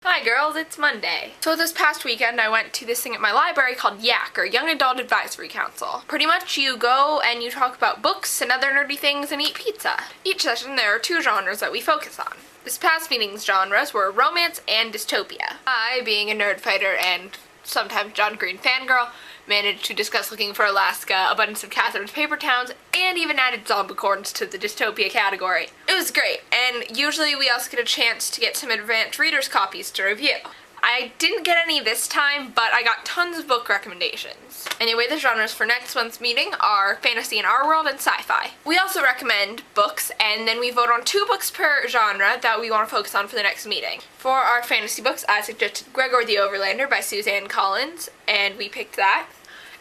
Hi girls, it's Monday. So this past weekend I went to this thing at my library called YAAC, or Young Adult Advisory Council. Pretty much you go and you talk about books and other nerdy things and eat pizza. Each session there are two genres that we focus on. This past meeting's genres were romance and dystopia. I, being a nerd fighter and sometimes John Green fangirl, managed to discuss Looking for Alaska, Abundance of Catherine's Paper Towns, and even added Zombicorns to the dystopia category. It was great, and usually we also get a chance to get some advanced readers' copies to review. I didn't get any this time, but I got tons of book recommendations. Anyway, the genres for next month's meeting are fantasy and our world and sci-fi. We also recommend books, and then we vote on 2 books per genre that we want to focus on for the next meeting. For our fantasy books, I suggested Gregor the Overlander by Suzanne Collins, and we picked that.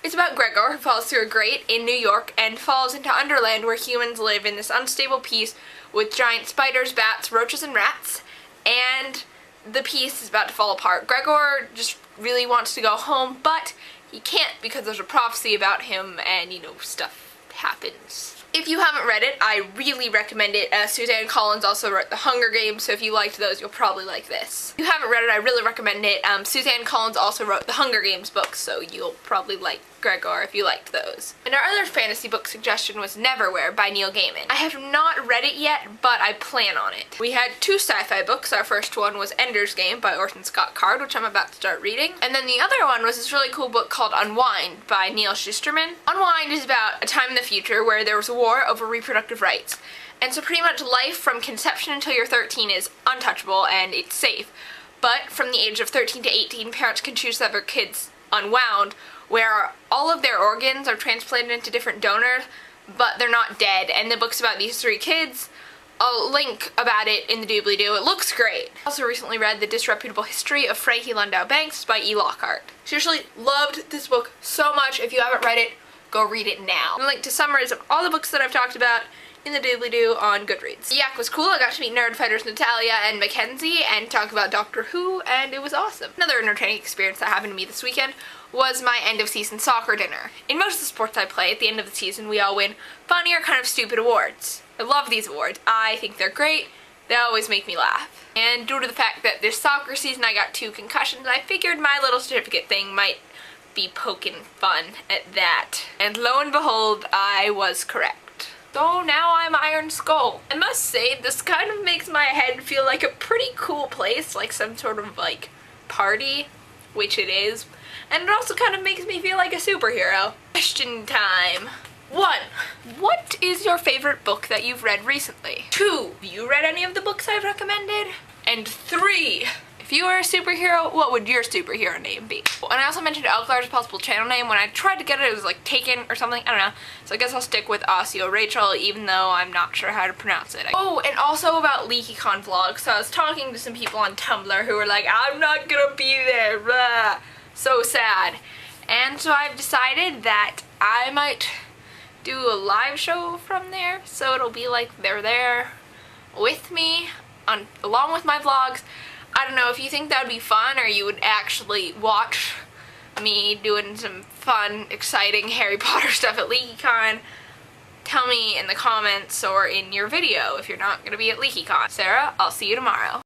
It's about Gregor, who falls through a grate in New York and falls into Underland, where humans live in this unstable piece with giant spiders, bats, roaches, and rats, and the piece is about to fall apart. Gregor just really wants to go home, but he can't because there's a prophecy about him and, stuff happens. If you haven't read it, I really recommend it. Suzanne Collins also wrote The Hunger Games, so if you liked those, you'll probably like this. If you haven't read it, I really recommend it. Suzanne Collins also wrote The Hunger Games books, so you'll probably like Gregor if you liked those. And our other fantasy book suggestion was Neverwhere by Neil Gaiman. I have not read it yet, but I plan on it. We had 2 sci-fi books. Our first one was Ender's Game by Orson Scott Card, which I'm about to start reading. And then the other one was this really cool book called Unwind by Neil Shusterman. Unwind is about a time in the future where there was a war over reproductive rights. And so pretty much life from conception until you're 13 is untouchable and it's safe. But from the age of 13 to 18, parents can choose to have their kids unwound, where all of their organs are transplanted into different donors, but they're not dead. And the book's about these 3 kids. I'll link about it in the doobly-doo. It looks great. I also recently read The Disreputable History of Frankie Landau-Banks by E. Lockhart. Seriously, loved this book so much. If you haven't read it, go read it now. I'll link to summaries of all the books that I've talked about in the doobly-doo on Goodreads. YAAC was cool. I got to meet nerd fighters Natalia and Mackenzie and talk about Doctor Who, and it was awesome. Another entertaining experience that happened to me this weekend was my end-of-season soccer dinner. In most of the sports I play, at the end of the season, we all win funny or kind of stupid awards. I love these awards. I think they're great. They always make me laugh. And due to the fact that this soccer season I got 2 concussions, I figured my little certificate thing might be poking fun at that. And lo and behold, I was correct. So now I'm Iron Skull. I must say, this kind of makes my head feel like a pretty cool place, like some sort of party, which it is. And it also kind of makes me feel like a superhero. Question time. 1. What is your favorite book that you've read recently? 2. Have you read any of the books I've recommended? And 3. If you were a superhero, what would your superhero name be? And I also mentioned Elklar's possible channel name. When I tried to get it, it was like taken or something. I don't know. So I guess I'll stick with Osseo Rachel, even though I'm not sure how to pronounce it. Oh, and also about LeakyCon vlogs. So I was talking to some people on Tumblr who were like, I'm not gonna be there, blah. So sad. And so I've decided that I might do a live show from there. So it'll be like they're there with me along with my vlogs. I don't know if you think that would be fun, or you would actually watch me doing some fun, exciting Harry Potter stuff at LeakyCon. Tell me in the comments or in your video if you're not going to be at LeakyCon. Sarah, I'll see you tomorrow.